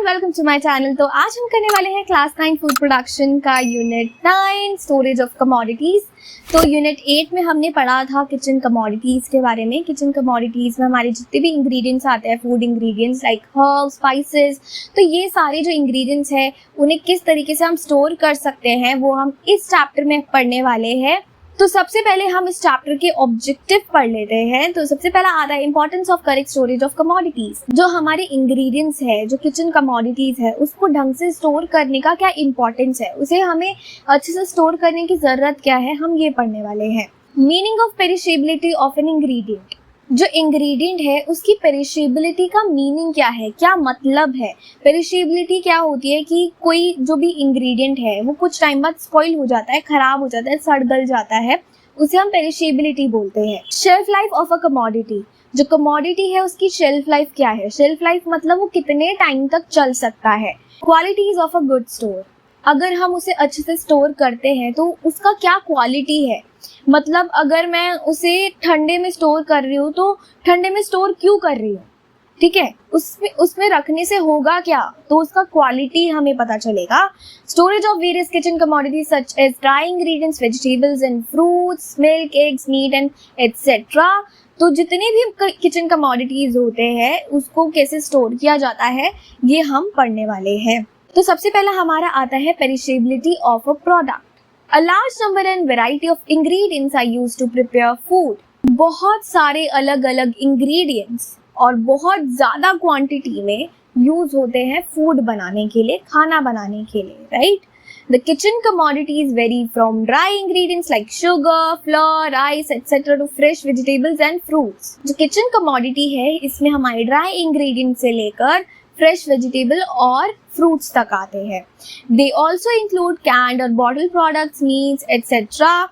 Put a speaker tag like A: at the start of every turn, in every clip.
A: And welcome to my channel. तो आज हम करने वाले हैं क्लास 9 फूड प्रोडक्शन का यूनिट 9 स्टोरेज ऑफ कमोडिटीज। तो यूनिट 8 में हमने पढ़ा था किचन कमोडिटीज के बारे में। किचन कमोडिटीज में हमारे जितने भी इंग्रेडिएंट्स आते हैं, food ingredients like herbs, spices, तो ये सारे जो इंग्रेडिएंट्स हैं उन्हें किस तरीके से हम स्टोर कर सकते हैं वो हम इस चैप्टर में पढ़ने वाले हैं। तो सबसे पहले हम इस चैप्टर के ऑब्जेक्टिव पढ़ लेते हैं। तो सबसे पहला आता है importance of correct storage of commodities. जो हमारे इंग्रेडिएंट्स है, जो किचन कमोडिटीज है, उसको ढंग से स्टोर करने का क्या इंपॉर्टेंस है, उसे हमें अच्छे से स्टोर करने की जरूरत क्या है, हम ये पढ़ने वाले हैं। Meaning of perishability of an ingredient. जो इंग्रेडिएंट है उसकी पेरिशेबिलिटी का मीनिंग क्या है, क्या मतलब है। पेरिशेबिलिटी क्या होती है कि कोई जो भी इंग्रेडिएंट है वो कुछ टाइम बाद स्पॉइल हो जाता है, खराब हो जाता है, सड़ गल जाता है, उसे हम पेरिशेबिलिटी बोलते हैं। Shelf life of a commodity. जो कमोडिटी है उसकी शेल्फ लाइफ क्या है। शेल्फ लाइफ मतलब वो कितने टाइम तक चल सकता है। Qualities of a good store. अगर हम उसे अच्छे से स्टोर करते हैं तो उसका क्या क्वालिटी है। मतलब अगर मैं उसे ठंडे में स्टोर कर रही हूँ तो ठंडे में स्टोर क्यों कर रही हूँ, ठीक है, उसमें रखने से होगा क्या, तो उसका क्वालिटी हमें पता चलेगा। Storage of various kitchen commodities such as dry ingredients, vegetables and fruits, milk, eggs, meat and etcetera. तो जितने भी किचन कमोडिटीज होते हैं उसको कैसे स्टोर किया जाता है ये हम पढ़ने वाले हैं। तो सबसे पहला हमारा आता है perishability of a product. A large number and variety of ingredients are used to prepare food. बहुत सारे अलग अलग ingredients और बहुत ज़्यादा क्वांटिटी में यूज होते हैं फूड बनाने के लिए, खाना बनाने के लिए, right? The kitchen commodities vary from dry ingredients like sugar, flour, rice, etc. to fresh vegetables and fruits. जो kitchen commodity है इसमें हमारे dry ingredients से लेकर फ्रेश वेजिटेबल और फ्रूट्स तक आते हैं। दे ऑल्सो इंक्लूड कैंड और bottle products, meats etcetera.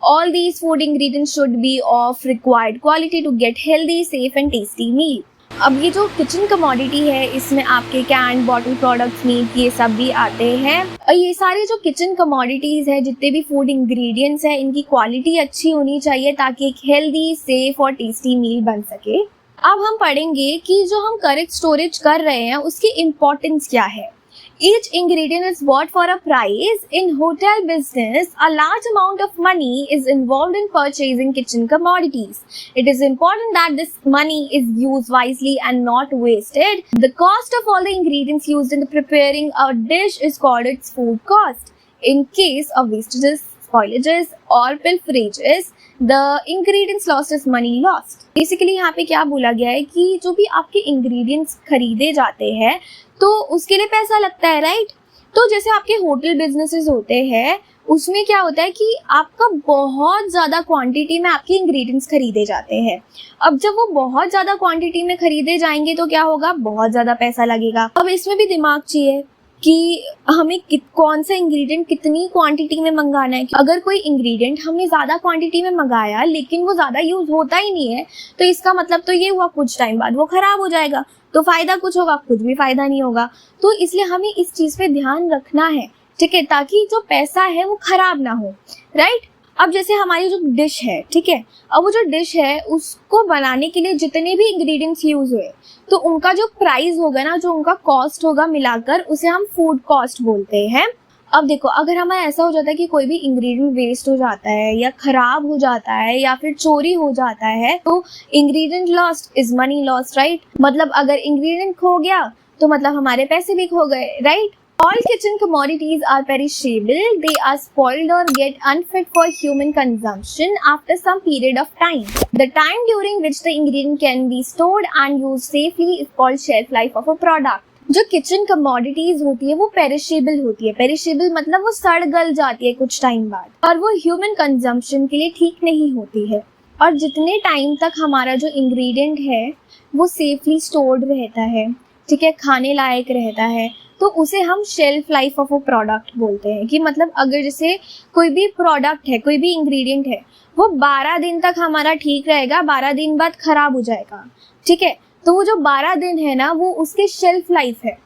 A: All these food ingredients should be of required quality to get healthy, safe and tasty meal. अब ये जो किचन कमोडिटी है इसमें आपके कैंड, बॉटल प्रोडक्ट्स, मीट, ये सब भी आते हैं। और ये सारे जो किचन कमोडिटीज है, जितने भी फूड इंग्रेडिएंट्स है, इनकी क्वालिटी अच्छी होनी चाहिए ताकि एक हेल्दी, सेफ और टेस्टी मील बन सके। अब हम पढ़ेंगे कि जो हम करेक्ट स्टोरेज कर रहे हैं उसकी इम्पोर्टेंस क्या है। Each ingredient is bought for a price. In hotel business, a large amount of money is involved in purchasing kitchen commodities. It is important that this money is used wisely and not wasted. The cost of all the ingredients used in preparing a dish is called its food cost. In case of wastages, spoilages or pilferages, the ingredients lost is money lost. Basically यहाँ पे क्या बोला गया है कि जो भी आपके इंग्रेडिएंट्स खरीदे जाते हैं तो उसके लिए पैसा लगता है, राइट। तो जैसे आपके होटल बिजनेसेस होते हैं उसमें क्या होता है कि आपका बहुत ज़्यादा क्वांटिटी में आपके इंग्रेडिएंट्स खरीदे जाते हैं। अब जब वो बहुत ज़्यादा क्वांटिटी में खरीदे जाएंगे तो क्या होगा, बहुत ज़्यादा पैसा लगेगा। अब इसमें भी दिमाग चाहिए कि हमें कौन सा इंग्रेडिएंट कितनी क्वांटिटी में मंगाना है। अगर कोई इंग्रेडिएंट हमने ज़्यादा क्वांटिटी में मंगाया लेकिन वो ज़्यादा यूज़ होता ही नहीं है तो इसका मतलब तो ये हुआ कुछ टाइम बाद वो ख़राब हो जाएगा, तो फ़ायदा कुछ होगा, कुछ भी फ़ायदा नहीं होगा। तो इसलिए हमें इस चीज़ पे ध्यान रखना है, ठीक है, ताकि जो पैसा है वो ख़राब ना हो, राइट। अब जैसे हमारी जो डिश है, ठीक है, अब वो जो डिश है उसको बनाने के लिए जितने भी इंग्रेडिएंट्स यूज़ हुए तो उनका जो प्राइस होगा ना, जो उनका कॉस्ट होगा मिलाकर, उसे हम फूड कॉस्ट बोलते हैं। अब देखो, अगर हमें ऐसा हो जाता है कि कोई भी इंग्रेडिएंट वेस्ट हो जाता है या खराब हो जाता है या फिर चोरी हो जाता है तो ingredient lost is money lost, right. मतलब अगर इंग्रेडिएंट खो गया तो मतलब हमारे पैसे भी खो गए, right. All kitchen commodities are perishable. They are spoiled or get unfit for human consumption after some period of time. The time during which the ingredient can be stored and used safely is called shelf life of a product. जो kitchen commodities होती है वो perishable होती है। Perishable मतलब वो सड़ गल जाती है कुछ टाइम बाद और वो ह्यूमन कंजम्पशन के लिए ठीक नहीं होती है। और जितने टाइम तक हमारा जो इंग्रेडिएंट है वो सेफली स्टोर्ड रहता है, ठीक है, खाने लायक रहता है, तो उसे हम shelf life of a product बोलते हैं। कि मतलब अगर जैसे कोई भी प्रोडक्ट है, कोई भी इंग्रेडिएंट है, वो 12 दिन तक हमारा ठीक रहेगा, 12 दिन बाद खराब हो जाएगा, ठीक है, तो वो जो 12 दिन है ना वो उसकी शेल्फ लाइफ है,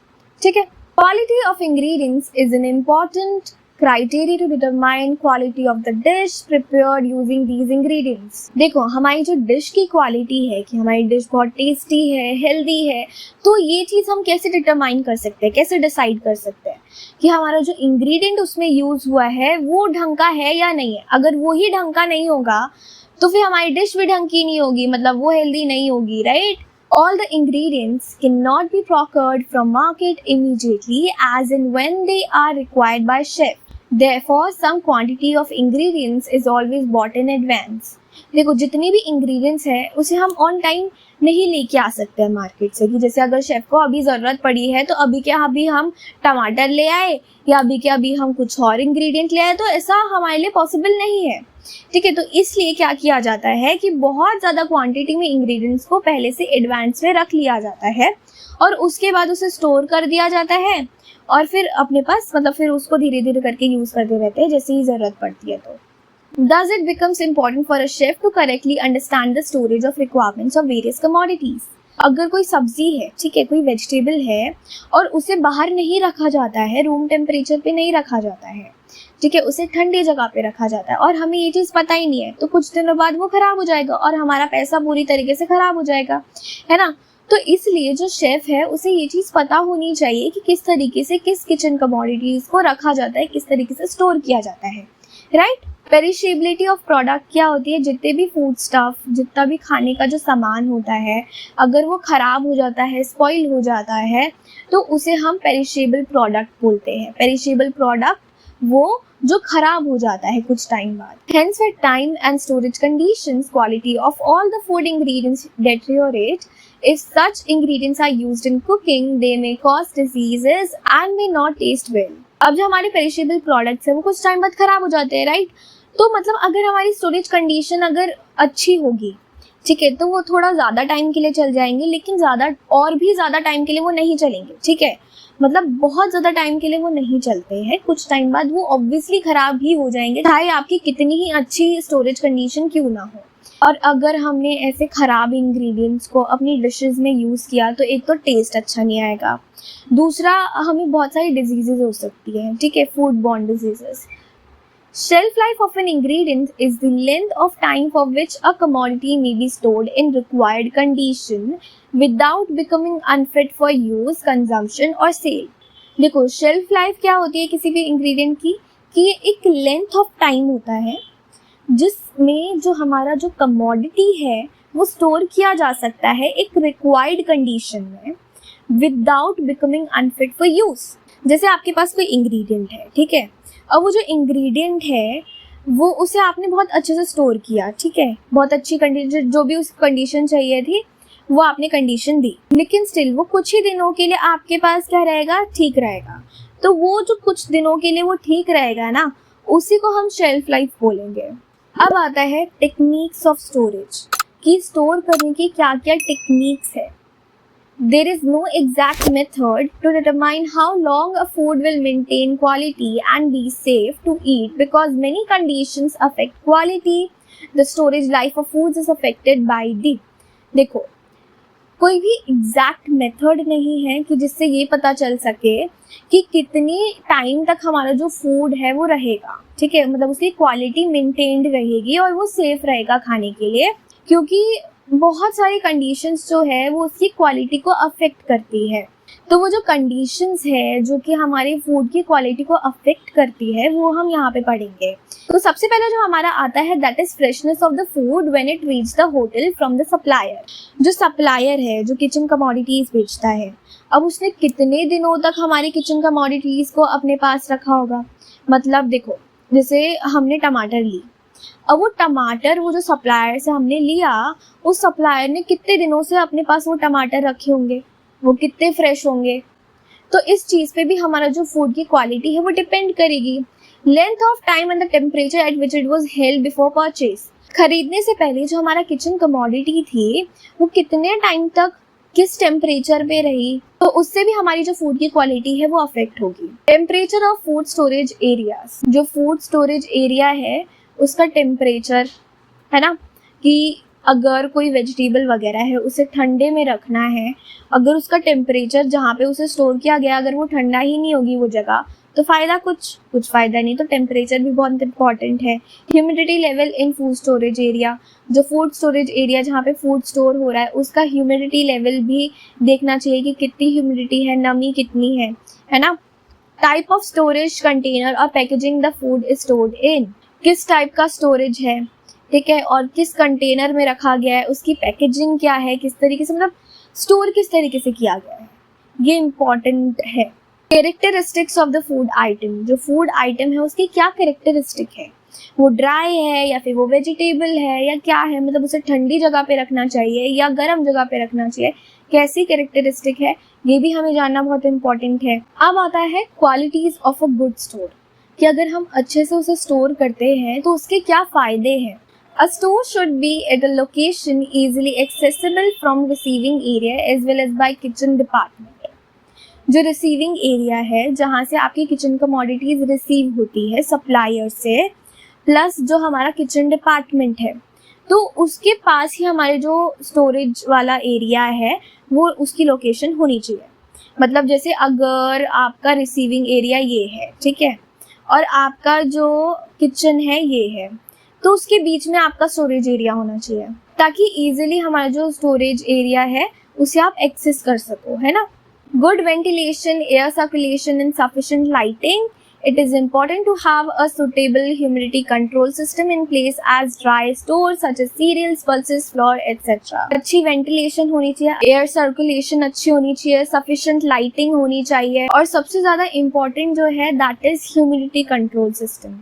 A: ठीक है। Quality of ingredients is an important criteria to determine quality of the dish prepared using these ingredients. देखो हमारी जो डिश की क्वालिटी है कि हमारी डिश बहुत टेस्टी है, हेल्दी है, तो ये चीज़ हम कैसे डिटरमाइन कर सकते हैं, कैसे डिसाइड कर सकते हैं कि हमारा जो इंग्रेडिएंट उसमें यूज़ हुआ है वो ढंग का है या नहीं है. अगर वो ही ढंग का नहीं होगा तो फिर हमारी डिश भी ढंग की नहीं होगी, मतलब वो हेल्दी नहीं होगी, right? All the ingredients cannot be procured from market immediately as and when they are required by chef. Therefore, some quantity of ingredients is always bought in advance. देखो जितनी भी इंग्रेडिएंट्स हैं उसे हम ऑन टाइम नहीं लेके आ सकते हैं मार्केट से, कि जैसे अगर शेफ़ को अभी ज़रूरत पड़ी है तो अभी के अभी हम टमाटर ले आए या अभी के अभी हम कुछ और इंग्रेडिएंट ले आए, तो ऐसा हमारे लिए पॉसिबल नहीं है. ठीक है, तो इसलिए क्या किया जाता है कि बहुत ज़्यादा क्वांटिटी में इंग्रेडिएंट्स को पहले से एडवांस में रख लिया जाता है और उसके बाद उसे स्टोर कर दिया जाता है और फिर अपने पास मतलब फिर उसको धीरे धीरे करके यूज़ करते रहते हैं जैसे ही ज़रूरत पड़ती है. तो Thus it becomes important for a chef to correctly understand the storage of requirements of various commodities. अगर कोई सब्जी है, ठीक है, कोई वेजिटेबल है और उसे बाहर नहीं रखा जाता है, रूम टेम्परेचर पे नहीं रखा जाता है, ठीक है, उसे ठंडी जगह पे रखा जाता है और हमें ये चीज़ पता ही नहीं है, तो कुछ दिनों बाद वो ख़राब हो जाएगा और हमारा पैसा पूरी तरीके से ख़राब हो जाएगा, है ना. तो इसलिए जो शेफ़ है उसे ये चीज़ पता होनी चाहिए कि किस तरीके से किस किचन कमोडिटीज़ को रखा जाता है, किस तरीके से स्टोर किया जाता है, राइट. पेरिशेबिलिटी ऑफ प्रोडक्ट क्या होती है, जितने भी फूड स्टफ, जितना भी खाने का जो सामान होता है, अगर वो ख़राब हो जाता है, स्पॉइल हो जाता है, तो उसे हम पेरिशेबल प्रोडक्ट बोलते हैं. पेरिशेबल प्रोडक्ट वो जो खराब हो जाता है कुछ टाइम बाद. Hence with time and storage conditions, quality of all the food ingredients deteriorate. If such ingredients are used in cooking, they may cause diseases and may not taste well. अब जो हमारे पेरिशेबल प्रोडक्ट्स हैं वो कुछ time बाद खराब हो जाते हैं, राइट. तो मतलब अगर हमारी स्टोरेज कंडीशन अगर अच्छी होगी, ठीक है, तो वो थोड़ा ज़्यादा टाइम के लिए चल जाएंगे, लेकिन ज़्यादा टाइम के लिए वो नहीं चलेंगे, ठीक है. मतलब बहुत ज़्यादा टाइम के लिए वो नहीं चलते हैं, कुछ टाइम बाद वो ऑब्वियसली ख़राब ही हो जाएंगे, चाहे आपकी कितनी ही अच्छी स्टोरेज कंडीशन क्यों ना हो. और अगर हमने ऐसे ख़राब इंग्रेडिएंट्स को अपनी डिशेस में यूज़ किया तो एक तो टेस्ट अच्छा नहीं आएगा, दूसरा हमें बहुत सारी डिजीज़ेज हो सकती हैं, ठीक है, food borne diseases. Shelf life of an ingredient is the length of time for which a commodity may be stored in required condition without becoming unfit for use, consumption or sale. देखो shelf life क्या होती है किसी भी ingredient की, कि ये एक लेंथ ऑफ टाइम होता है जिसमें जो हमारा जो कमोडिटी है वो स्टोर किया जा सकता है एक रिक्वायर्ड कंडीशन में without becoming unfit for use. जैसे आपके पास कोई इंग्रेडिएंट है, ठीक है, और वो जो इंग्रेडिएंट है वो उसे आपने बहुत अच्छे से स्टोर किया, ठीक है, बहुत अच्छी कंडीशन, जो भी उस कंडीशन चाहिए थी वो आपने कंडीशन दी, लेकिन स्टिल वो कुछ ही दिनों के लिए आपके पास क्या रहेगा, ठीक रहेगा. तो वो जो कुछ दिनों के लिए वो ठीक रहेगा ना, उसी को हम शेल्फ लाइफ बोलेंगे. अब आता है टेक्निक्स ऑफ स्टोरेज, कि स्टोर करने की क्या क्या टेक्निक्स है. There is no exact method to determine how long a food will maintain quality and be safe to eat because many conditions affect quality. The storage life of foods is affected by the. देखो कोई भी exact method नहीं है कि जिससे ये पता चल सके कि कितनी टाइम तक हमारा जो फूड है वो रहेगा, ठीक है, मतलब उसकी क्वालिटी मेंटेन्ड रहेगी और वो सेफ रहेगा खाने के लिए, क्योंकि बहुत सारी कंडीशंस जो है वो उसकी क्वालिटी को अफेक्ट करती है. तो वो जो कंडीशंस है जो कि हमारे फूड की क्वालिटी को अफेक्ट करती है वो हम यहाँ पे पढ़ेंगे. तो सबसे पहले जो हमारा आता है that is freshness of the food when it reach the hotel from the supplier. जो सप्लायर है जो किचन कमोडिटीज़ बेचता है, अब उसने कितने दिनों तक हमारी किचन कमोडिटीज़ को अपने पास रखा होगा. मतलब देखो जैसे हमने टमाटर ली, अब वो टमाटर वो जो सप्लायर से हमने लिया, उस सप्लायर ने कितने दिनों से अपने पास वो टमाटर रखे होंगे, वो कितने फ्रेश होंगे. तो इस चीज़ पे भी हमारा जो फूड की क्वालिटी है वो डिपेंड करेगी. Length of time and the temperature at which it was held before purchase. खरीदने से पहले जो हमारा किचन कमोडिटी थी वो कितने टाइम तक किस टेम्परेचर पे रही, तो उससे भी हमारी जो फूड की क्वालिटी है वो अफेक्ट होगी. Temperature of food storage areas. जो फूड स्टोरेज एरिया है उसका टेम्परेचर, है ना, कि अगर कोई वेजिटेबल वगैरह है उसे ठंडे में रखना है, अगर उसका टेम्परेचर जहाँ पे उसे स्टोर किया गया अगर वो ठंडा ही नहीं होगी वो जगह, तो फ़ायदा कुछ फ़ायदा नहीं। तो टेम्परेचर भी बहुत इंपॉर्टेंट है। Humidity level in food storage area, जो फूड स्टोरेज एरिया जहाँ पे फूड स्टोर हो रहा है उसका ह्यूमिडिटी लेवल भी देखना चाहिए कि कितनी ह्यूमिडिटी है, नमी कितनी है ना। टाइप ऑफ स्टोरेज कंटेनर और packaging the food is stored in, किस टाइप का स्टोरेज है, ठीक है, और किस कंटेनर में रखा गया है, उसकी पैकेजिंग क्या है, किस तरीके से मतलब स्टोर किस तरीके से किया गया है, ये इम्पॉर्टेंट है। Characteristics of the food item, जो फूड आइटम है उसकी क्या कैरेक्टरिस्टिक है, वो ड्राई है या फिर वो वेजिटेबल है या क्या है, मतलब उसे ठंडी जगह पे रखना चाहिए या गर्म जगह पे रखना चाहिए, कैसी कैरेक्टरिस्टिक है, ये भी हमें जानना बहुत इंपॉर्टेंट है। अब आता है qualities of a good store, कि अगर हम अच्छे से उसे स्टोर करते हैं तो उसके क्या फ़ायदे हैं। A store should be at a location easily accessible from receiving area as well as by kitchen department. जो रिसीविंग एरिया है जहाँ से आपकी किचन कमोडिटीज़ रिसीव होती है सप्लायर से, प्लस जो हमारा किचन डिपार्टमेंट है, तो उसके पास ही हमारे जो स्टोरेज वाला एरिया है वो उसकी लोकेशन होनी चाहिए। मतलब जैसे अगर आपका रिसीविंग एरिया ये है, ठीक है, और आपका जो किचन है ये है, तो उसके बीच में आपका स्टोरेज एरिया होना चाहिए ताकि इजीली हमारा जो स्टोरेज एरिया है उसे आप एक्सेस कर सको, है ना। Good ventilation, air circulation and sufficient lighting. It is important to have a suitable humidity control system in place as dry stores such as cereals, pulses, flour, etc. अच्छी ventilation होनी चाहिए, एयर सर्कुलेशन अच्छी होनी चाहिए, sufficient lighting होनी चाहिए, और सबसे ज़्यादा इम्पॉर्टेंट जो है that is humidity control system.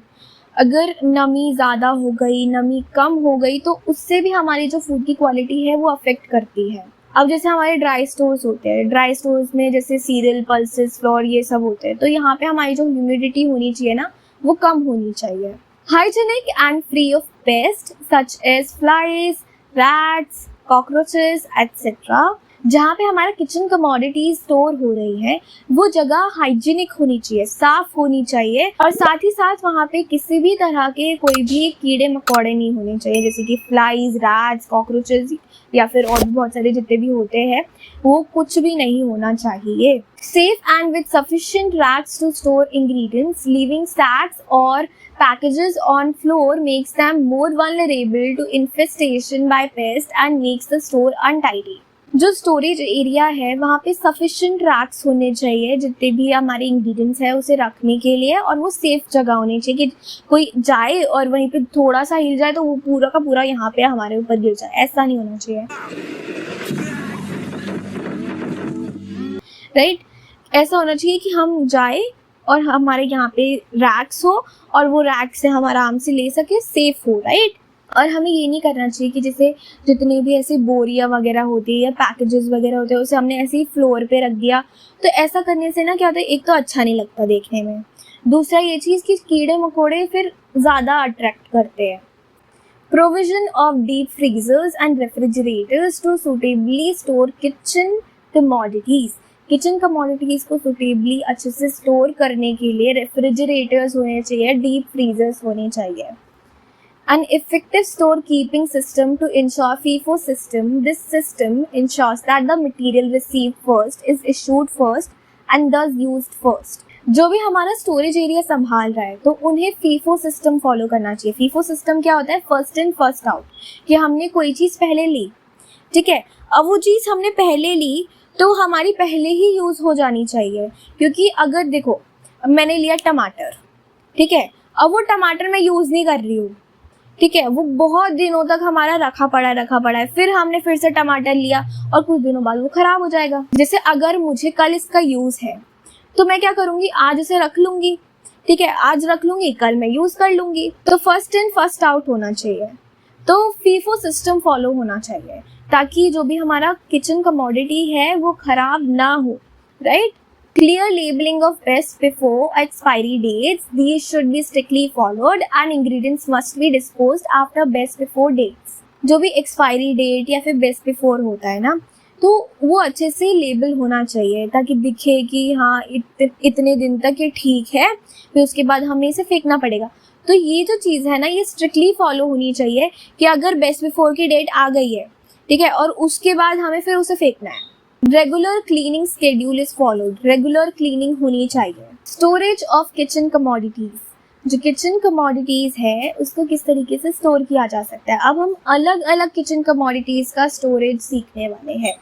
A: अगर नमी ज़्यादा हो गई, नमी कम हो गई, तो उससे भी हमारी जो फूड की क्वालिटी है वो अफेक्ट करती है। अब जैसे हमारे ड्राई स्टोर्स होते हैं, ड्राई स्टोर्स में जैसे सीरियल, पल्सेस, फ्लोर ये सब होते हैं, तो यहाँ पे हमारी जो ह्यूमिडिटी होनी चाहिए ना वो कम होनी चाहिए। Hygienic and free of pest such as flies, rats, cockroaches etcetera. जहाँ पे हमारा किचन कमोडिटीज स्टोर हो रही है वो जगह हाइजीनिक होनी चाहिए, साफ होनी चाहिए, और साथ ही साथ वहाँ पे किसी भी तरह के कोई भी कीड़े मकोड़े नहीं होने चाहिए, जैसे कि फ्लाइज, रैट्स, कॉकरोचेस या फिर और भी बहुत सारे जितने भी होते हैं वो कुछ भी नहीं होना चाहिए। Safe and with sufficient racks to store ingredients, leaving sacks और packages on floor makes them more vulnerable to infestation by pests and makes the store untidy. जो स्टोरेज एरिया है वहाँ पे सफिशिएंट रैक्स होने चाहिए जितने भी हमारे इंग्रेडिएंट्स है उसे रखने के लिए, और वो सेफ जगह होनी चाहिए कि कोई जाए और वहीं पे थोड़ा सा हिल जाए तो वो पूरा का पूरा यहाँ पे हमारे ऊपर गिर जाए, ऐसा नहीं होना चाहिए, राइट। ऐसा होना चाहिए कि हम जाए और हमारे यहाँ पे रैक्स हो और वो रैक से हम आराम से ले सके, सेफ हो, राइट। और हमें ये नहीं करना चाहिए कि जैसे जितने भी ऐसे बोरियां वगैरह होती है या पैकेजेस वगैरह होते हैं उसे हमने ऐसे ही फ्लोर पे रख दिया, तो ऐसा करने से ना क्या होता है, एक तो अच्छा नहीं लगता देखने में, दूसरा ये चीज़ कि कीड़े मकोड़े फिर ज़्यादा अट्रैक्ट करते हैं। Provision of deep freezers and refrigerators to suitably store kitchen commodities. Kitchen commodities को सुटेबली अच्छे से स्टोर करने के लिए रेफ्रिजरेटर्स होने चाहिए, डीप फ्रीजर्स होने चाहिए। An effective store-keeping system to ensure FIFO system. This system ensures that the material received first is issued first and thus used first. जो भी हमारा स्टोरेज एरिया संभाल रहा है तो उन्हें फीफो सिस्टम फॉलो करना चाहिए। फीफो सिस्टम क्या होता है, फर्स्ट इन फर्स्ट आउट, कि हमने कोई चीज़ पहले ली, ठीक है, अब वो चीज़ हमने पहले ली तो हमारी पहले ही यूज़ हो जानी चाहिए। क्योंकि अगर देखो मैंने लिया टमाटर, ठीक है, अब वो टमाटर मैं यूज़ नहीं कर रही हूँ, ठीक है, वो बहुत दिनों तक हमारा रखा पड़ा है, फिर हमने फिर से टमाटर लिया और कुछ दिनों बाद वो खराब हो जाएगा। जैसे अगर मुझे कल इसका यूज़ है तो मैं क्या करूँगी, आज इसे रख लूँगी, ठीक है, आज रख लूँगी, कल मैं यूज़ कर लूँगी। तो फर्स्ट इन फर्स्ट आउट होना चाहिए, तो फीफो सिस्टम फॉलो होना चाहिए ताकि जो भी हमारा किचन कमोडिटी है वो खराब ना हो, right. Clear labeling of best before expiry dates. These should be strictly followed and ingredients must be disposed after best before dates. जो भी expiry date या फिर best before होता है ना, तो वो अच्छे से लेबल होना चाहिए ताकि दिखे कि हाँ इतने दिन तक ये ठीक है, फिर उसके बाद हमें इसे फेंकना पड़ेगा। तो ये जो चीज़ है ना ये स्ट्रिक्टली फॉलो होनी चाहिए कि अगर बेस्ट बिफोर की डेट आ गई है, ठीक है, और उसके बाद हमें फिर उसे फेंकना है, regular cleaning schedule is followed, regular cleaning होनी चाहिए। स्टोरेज ऑफ किचन कमोडिटीज, जो किचन कमोडिटीज है उसको किस तरीके से स्टोर किया जा सकता है। अब हम अलग अलग किचन कमोडिटीज का स्टोरेज सीखने वाले हैं।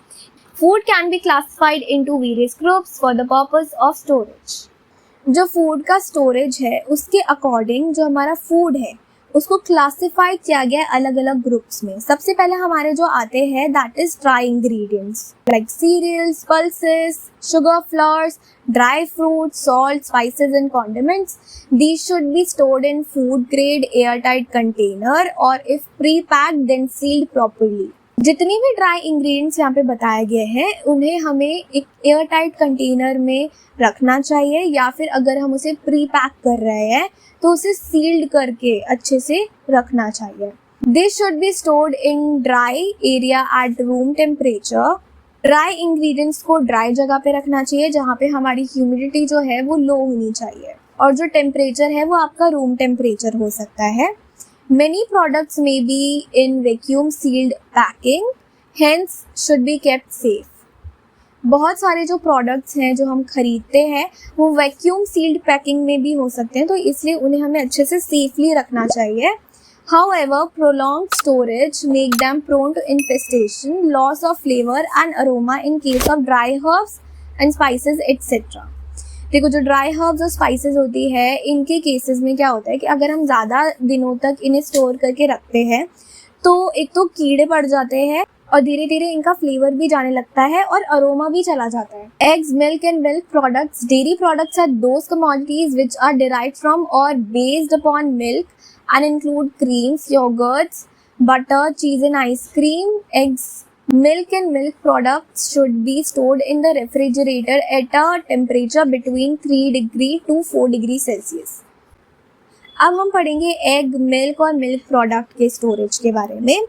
A: Food can be classified into various groups for the purpose of storage. जो फूड का स्टोरेज है उसके अकॉर्डिंग जो हमारा फूड है उसको क्लासिफाई किया गया है अलग अलग ग्रुप्स में। सबसे पहले हमारे जो आते हैं that is dry ingredients like cereals, pulses, sugar, flours, dry fruit, salt, spices and condiments. These should be stored in food grade airtight container और if pre packed then sealed properly. जितनी भी dry ingredients यहाँ पे बताए गए हैं उन्हें हमें एक एयर टाइट कंटेनर में रखना चाहिए, या फिर अगर हम उसे प्री पैक कर रहे हैं तो उसे सील्ड करके अच्छे से रखना चाहिए। This should be stored in dry area at room temperature. Dry ingredients को ड्राई जगह पे रखना चाहिए जहाँ पे हमारी ह्यूमिडिटी जो है वो लो होनी चाहिए, और जो टेम्परेचर है वो आपका रूम टेम्परेचर हो सकता है। Many products may be in vacuum sealed packing, hence should be kept safe. बहुत सारे जो प्रोडक्ट्स हैं जो हम खरीदते हैं वो वैक्यूम सील्ड पैकिंग में भी हो सकते हैं, तो इसलिए उन्हें हमें अच्छे से सेफली रखना चाहिए। However, prolonged storage make them prone to infestation, loss of flavor and aroma in case of dry herbs and spices etc. देखो, जो ड्राई हर्ब्स और स्पाइसेस होती है इनके केसेस में क्या होता है कि अगर हम ज़्यादा दिनों तक इन्हें स्टोर करके रखते हैं तो एक तो कीड़े पड़ जाते हैं और धीरे धीरे इनका फ्लेवर भी जाने लगता है और अरोमा भी चला जाता है। Eggs, milk and milk products, dairy products are those commodities which are derived from और based upon milk and include creams, yogurts, butter, cheese and ice cream. Eggs, milk and milk products should be stored in the refrigerator at a temperature between 3 degree to 4 degree Celsius. अब हम पढ़ेंगे egg, milk और milk product के storage के बारे में.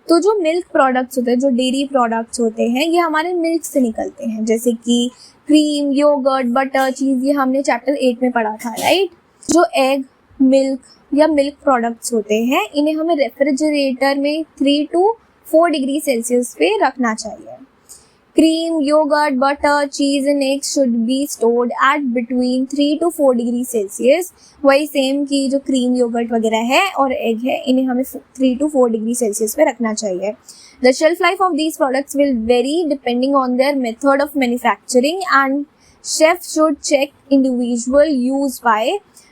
A: तो जो मिल्क प्रोडक्ट्स होते हैं, जो डेयरी प्रोडक्ट्स होते हैं, ये हमारे मिल्क से निकलते हैं, जैसे कि क्रीम, योगर्ट, बटर, चीज़, ये हमने चैप्टर 8 में पढ़ा था, राइट. जो एग, मिल्क या मिल्क प्रोडक्ट्स होते हैं, इन्हें हमें रेफ्रिजरेटर में 3 to 4 डिग्री सेल्सियस पे रखना चाहिए. Cream, yoghurt, butter, cheese and eggs should be stored at between 3 to 4 degree Celsius. वही सेम कि जो क्रीम, योगर्ट वगैरह है और एग है, इन्हें हमें 3 to 4 डिग्री सेल्सियस पे रखना चाहिए. The shelf life of these products will vary depending on their method of manufacturing, and chefs should check individual use by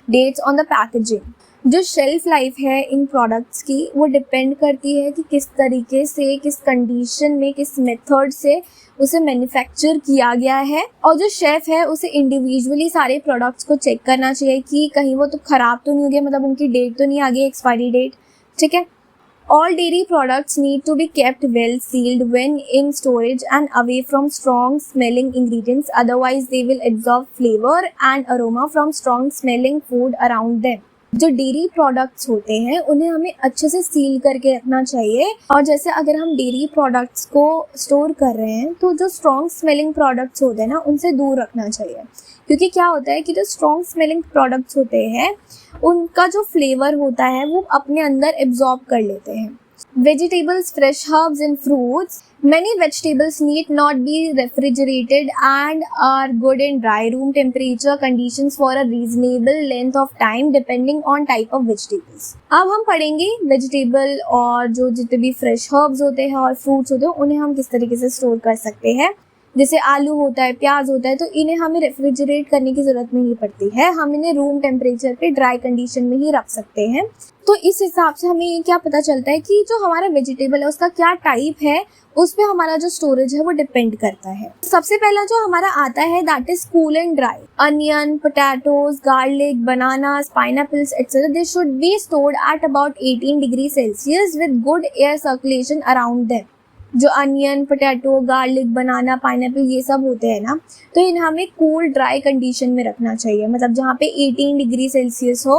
A: dates on the packaging. जो शेल्फ लाइफ है इन products की, वो depend करती है कि किस तरीके से, किस कंडीशन में, किस मेथड से उसे मैन्युफैक्चर किया गया है. और जो शेफ़ है उसे इंडिविजुअली सारे प्रोडक्ट्स को चेक करना चाहिए कि कहीं वो तो ख़राब तो नहीं हो गया, मतलब उनकी डेट तो नहीं आ गई, एक्सपायरी डेट, ठीक है. All dairy products need to be kept well sealed when in storage and away from strong smelling ingredients, otherwise they will absorb flavor and aroma from strong smelling food around them. जो dairy products होते हैं उन्हें हमें अच्छे से seal करके रखना चाहिए. और जैसे अगर हम डेयरी प्रोडक्ट्स को स्टोर कर रहे हैं तो जो स्ट्रॉन्ग स्मेलिंग प्रोडक्ट्स होते हैं ना, उनसे दूर रखना चाहिए. क्योंकि क्या होता है कि जो स्ट्रॉन्ग स्मेलिंग प्रोडक्ट्स होते हैं उनका जो फ्लेवर होता है वो अपने अंदर एब्जॉर्ब कर लेते हैं. Vegetables, fresh herbs and fruits. Many vegetables need not be refrigerated and are good in dry room temperature conditions for a reasonable length of time depending on type of vegetables. अब हम पढ़ेंगे vegetable और जो जितने भी fresh herbs होते हैं और फ्रूट्स होते हैं उन्हें हम किस तरीके से स्टोर कर सकते हैं. जैसे आलू होता है, प्याज होता है, तो इन्हें हमें रेफ्रिजरेट करने की ज़रूरत नहीं पड़ती है. हम इन्हें रूम टेम्परेचर पे ड्राई कंडीशन में ही रख सकते हैं. तो इस हिसाब से हमें ये क्या पता चलता है कि जो हमारा वेजिटेबल है उसका क्या टाइप है, उस पर हमारा जो स्टोरेज है वो डिपेंड करता है. सबसे पहला जो हमारा आता है that is cool and dry. Onion, potatoes, garlic, bananas, pineapples etcetera, they should be stored at about 18 degree Celsius with good air circulation around them. जो अनियन, पोटैटो, गार्लिक, बनाना, पाइनएप्पल ये सब होते हैं ना, तो इन्हें हमें कूल ड्राई कंडीशन में रखना चाहिए, मतलब जहाँ पे 18 डिग्री सेल्सियस हो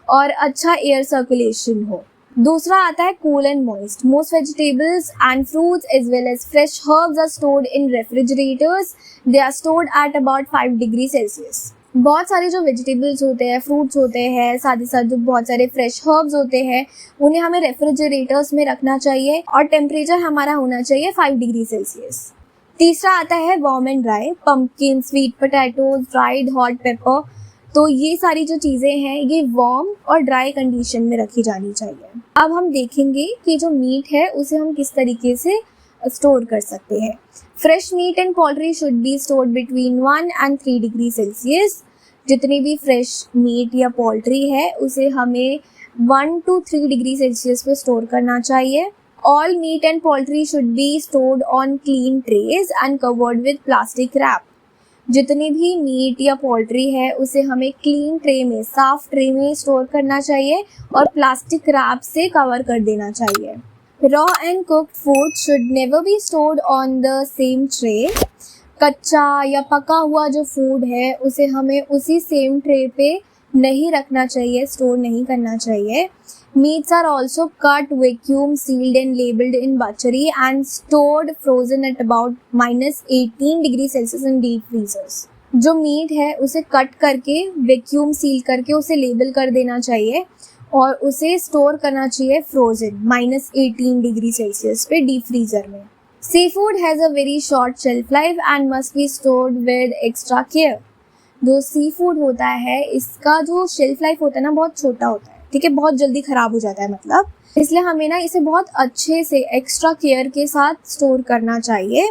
A: और अच्छा एयर सर्कुलेशन हो. दूसरा आता है cool and moist. Most vegetables and fruits as well as fresh herbs are stored in refrigerators. They are stored at about 5 degree Celsius. बहुत सारे जो वेजिटेबल्स होते हैं, फ्रूट्स होते हैं, साथ ही साथ जो बहुत सारे फ्रेश हर्ब्स होते हैं, उन्हें हमें रेफ्रिजरेटर्स में रखना चाहिए और टेम्परेचर हमारा होना चाहिए 5 डिग्री सेल्सियस. तीसरा आता है warm and dry, pumpkin, sweet potatoes, dried hot paper. तो ये सारी जो चीज़ें हैं ये वार्म और ड्राई कंडीशन में रखी जानी चाहिए। अब हम देखेंगे कि जो मीट है उसे हम किस तरीके से स्टोर कर सकते हैं। Fresh meat and poultry should be stored between 1 and 3 degree Celsius. जितनी भी फ्रेश मीट या पोल्ट्री है उसे हमें 1 to 3 डिग्री सेल्सियस पे स्टोर करना चाहिए। All meat and poultry should be stored on clean trays and covered with plastic wrap. जितनी भी मीट या पोल्ट्री है उसे हमें क्लीन ट्रे में, साफ ट्रे में स्टोर करना चाहिए और प्लास्टिक रैप से कवर कर देना चाहिए। Raw and cooked food should never be stored on the same tray. कच्चा या पका हुआ जो फूड है उसे हमें उसी सेम ट्रे पे नहीं रखना चाहिए, स्टोर नहीं करना चाहिए। Meats are also cut, vacuum sealed and labeled in butchery and stored frozen at about -18 degree Celsius in deep freezers. जो मीट है उसे कट करके, वैक्यूम सील करके उसे लेबल कर देना चाहिए और उसे स्टोर करना चाहिए फ्रोजन -18 डिग्री सेल्सियस पे डीप फ्रीजर में। Seafood has a very short shelf life and must be stored with extra care. जो सी फूड होता है इसका जो शेल्फ लाइफ होता है ना बहुत छोटा होता है, ठीक है, बहुत जल्दी ख़राब हो जाता है मतलब, इसलिए हमें ना इसे बहुत अच्छे से एक्स्ट्रा केयर के साथ स्टोर करना चाहिए।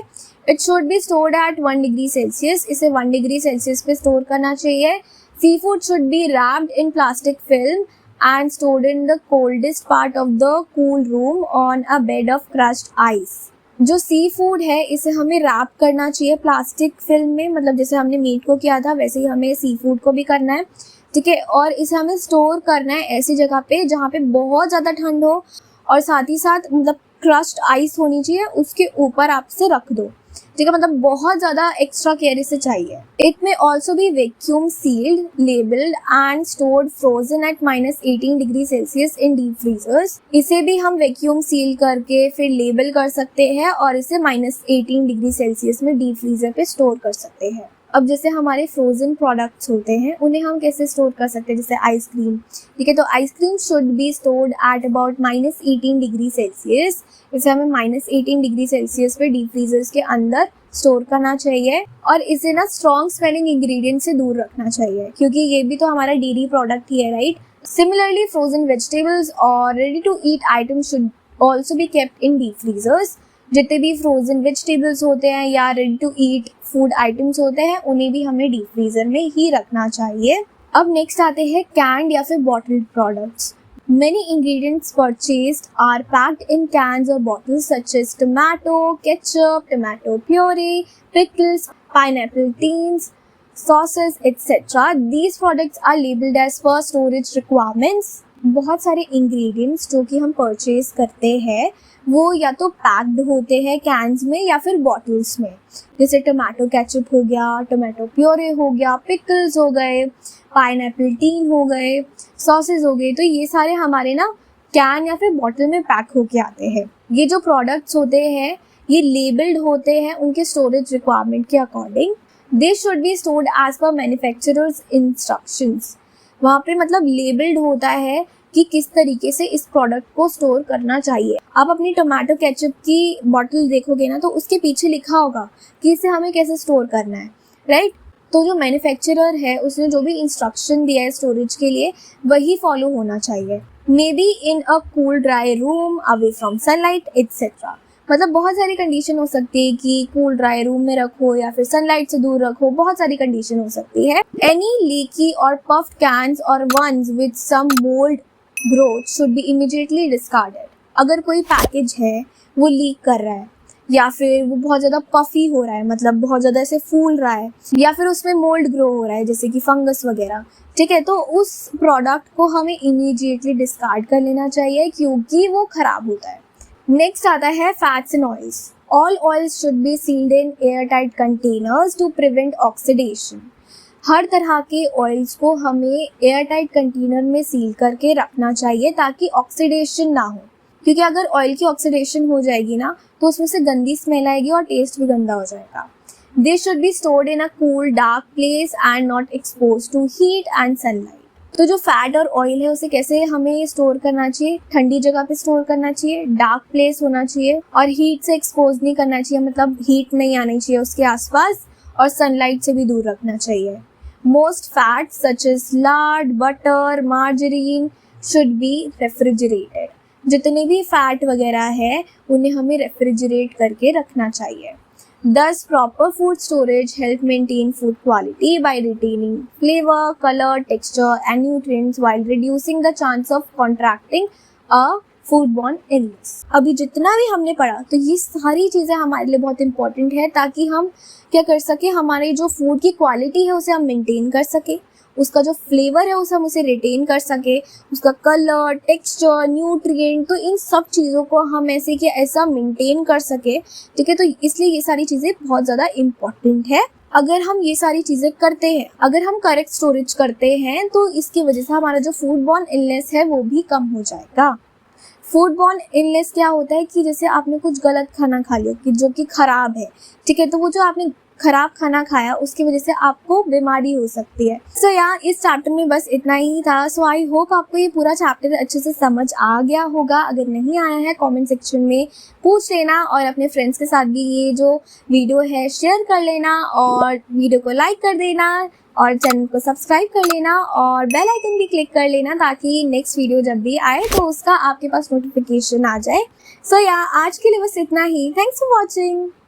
A: It should be stored at 1 degree Celsius. इसे 1 डिग्री सेल्सियस पे स्टोर करना चाहिए। Seafood should be wrapped in plastic film and stored in the coldest part of the cool room on a bed of crushed ice. जो sea food है इसे हमें rap करना चाहिए प्लास्टिक फिल्म में, मतलब जैसे हमने मीट को किया था वैसे ही हमें सी फूड को भी करना है, ठीक है। और इसे हमें स्टोर करना है ऐसी जगह पे जहाँ पे बहुत ज़्यादा ठंड हो और साथ ही साथ मतलब क्रश्ड आइस होनी चाहिए, उसके ऊपर आप इसे रख दो, ठीक है, मतलब बहुत ज़्यादा एक्स्ट्रा केयर इसे चाहिए। इट में ऑल्सो भी vacuum sealed, labelled and stored frozen at -18 degree Celsius in deep freezers. इसे भी हम वैक्यूम सील करके फिर लेबल कर सकते हैं और इसे -18 डिग्री सेल्सियस में डीप फ्रीजर पे स्टोर कर सकते हैं। अब जैसे हमारे फ्रोजन प्रोडक्ट्स होते हैं उन्हें हम कैसे स्टोर कर सकते हैं, जैसे आइसक्रीम, ठीक है, तो ice cream should be stored at about -18 degree Celsius. इसे हमें -18 डिग्री सेल्सियस पे डीप फ्रीजर्स के अंदर स्टोर करना चाहिए और इसे ना स्ट्रॉन्ग स्मेलिंग इंग्रेडिएंट से दूर रखना चाहिए क्योंकि ये भी तो हमारा डेयरी प्रोडक्ट ही है, राइट। सिमिलरली फ्रोजन वेजिटेबल्स और ready to eat items should also be kept in deep freezers. जितने भी फ्रोजन वेजिटेबल्स होते हैं या ready to eat food items होते हैं उन्हें भी हमें डीप फ्रीजर में ही रखना चाहिए। अब नेक्स्ट आते हैं कैंड या फिर bottled products. Many ingredients purchased are packed in cans or bottles such as tomato, ketchup, tomato puree, pickles, pineapple tins, sauces, etc. These products are labeled as per storage requirements. बहुत सारे ingredients जो कि हम purchase करते हैं वो या तो पैक्ड होते हैं कैंस में या फिर बॉटल्स में, जैसे टोमेटो केचप हो गया, टोमेटो प्योरे हो गया, पिकल्स हो गए, पाइनएप्पल टीन हो गए, सॉसेज हो गए। तो ये सारे हमारे ना कैन या फिर बॉटल में पैक होके आते हैं। ये जो प्रोडक्ट्स होते हैं ये लेबल्ड होते हैं उनके स्टोरेज रिक्वायरमेंट के according. They should be stored as per manufacturers instructions. वहाँ पे मतलब लेबल्ड होता है कि किस तरीके से इस प्रोडक्ट को स्टोर करना चाहिए। आप अपनी टोमेटो केचप की बॉटल देखोगे ना तो उसके पीछे लिखा होगा कि इसे हमें कैसे स्टोर करना है, राइट। तो जो मैन्युफैक्चरर है उसने जो भी इंस्ट्रक्शन दिया है स्टोरेज के लिए वही फॉलो होना चाहिए। May be in a cool dry room, away from sunlight etcetera. मतलब बहुत सारी कंडीशन हो सकती है कि कूल ड्राई रूम में रखो या फिर सनलाइट से दूर रखो, बहुत सारी कंडीशन हो सकती है। एनी लीकी और पफ्ड कैन्स और ones with some mould growth should be immediately discarded. अगर कोई पैकेज है वो लीक कर रहा है या फिर वो बहुत ज़्यादा पफी हो रहा है, मतलब बहुत ज़्यादा ऐसे फूल रहा है या फिर उसमें मोल्ड ग्रो हो रहा है जैसे कि फंगस वगैरह, ठीक है, तो उस प्रोडक्ट को हमें इमीडिएटली डिस्कार्ड कर लेना चाहिए क्योंकि वो ख़राब होता है। नेक्स्ट आता है fats and oils. All oils should be sealed in airtight containers to prevent oxidation. हर तरह के ऑयल्स को हमें एयर टाइट कंटेनर में सील करके रखना चाहिए ताकि ऑक्सीडेशन ना हो, क्योंकि अगर ऑयल की ऑक्सीडेशन हो जाएगी ना तो उसमें से गंदी स्मेल आएगी और टेस्ट भी गंदा हो जाएगा। They should be stored in a cool dark place and not expose to heat and sunlight. तो जो फैट और ऑयल है उसे कैसे हमें स्टोर करना चाहिए, ठंडी जगह पे स्टोर करना चाहिए, डार्क प्लेस होना चाहिए और हीट से एक्सपोज नहीं करना चाहिए, मतलब हीट नहीं आनी चाहिए उसके आसपास, और सनलाइट से भी दूर रखना चाहिए। Most fats such as lard, butter, margarine should be refrigerated. जितने भी फैट वगैरह है उन्हें हमें रेफ्रिजरेट करके रखना चाहिए। Thus, proper food storage help maintain food quality by retaining flavor, color, texture, and nutrients while reducing the chance of contracting a foodborne illness. अभी जितना भी हमने पढ़ा तो ये सारी चीज़ें हमारे लिए बहुत इंपॉर्टेंट है ताकि हम क्या कर सके, हमारे जो फूड की क्वालिटी है उसे हम मेंटेन कर सके, उसका जो फ्लेवर है उसे हम उसे रिटेन कर सके, उसका कलर, टेक्सचर, न्यूट्रिएंट, तो इन सब चीज़ों को हम ऐसे कि ऐसा मेंटेन कर सके। ठीक है, तो इसलिए ये सारी चीज़ें बहुत ज़्यादा इम्पॉर्टेंट है। अगर हम ये सारी चीज़ें करते हैं, अगर हम करेक्ट स्टोरेज करते हैं तो इसकी वजह से हमारा जो फूडबॉर्न इलनेस है वो भी कम हो जाएगा। फूडबॉर्न इलनेस क्या होता है कि जैसे आपने कुछ गलत खाना खा लिया कि जो कि ख़राब है, ठीक है, तो वो जो आपने खराब खाना खाया उसकी वजह से आपको बीमारी हो सकती है। सो यार इस चैप्टर में बस इतना ही था। सो आई होप आपको ये पूरा चैप्टर अच्छे से समझ आ गया होगा। अगर नहीं आया है कमेंट सेक्शन में पूछ लेना और अपने फ्रेंड्स के साथ भी ये जो वीडियो है शेयर कर लेना और वीडियो को लाइक कर देना और चैनल को सब्सक्राइब कर लेना और बेल आइकन भी क्लिक कर लेना ताकि नेक्स्ट वीडियो जब भी आए तो उसका आपके पास नोटिफिकेशन आ जाए। सो यार आज के लिए बस इतना ही। Thanks for watching.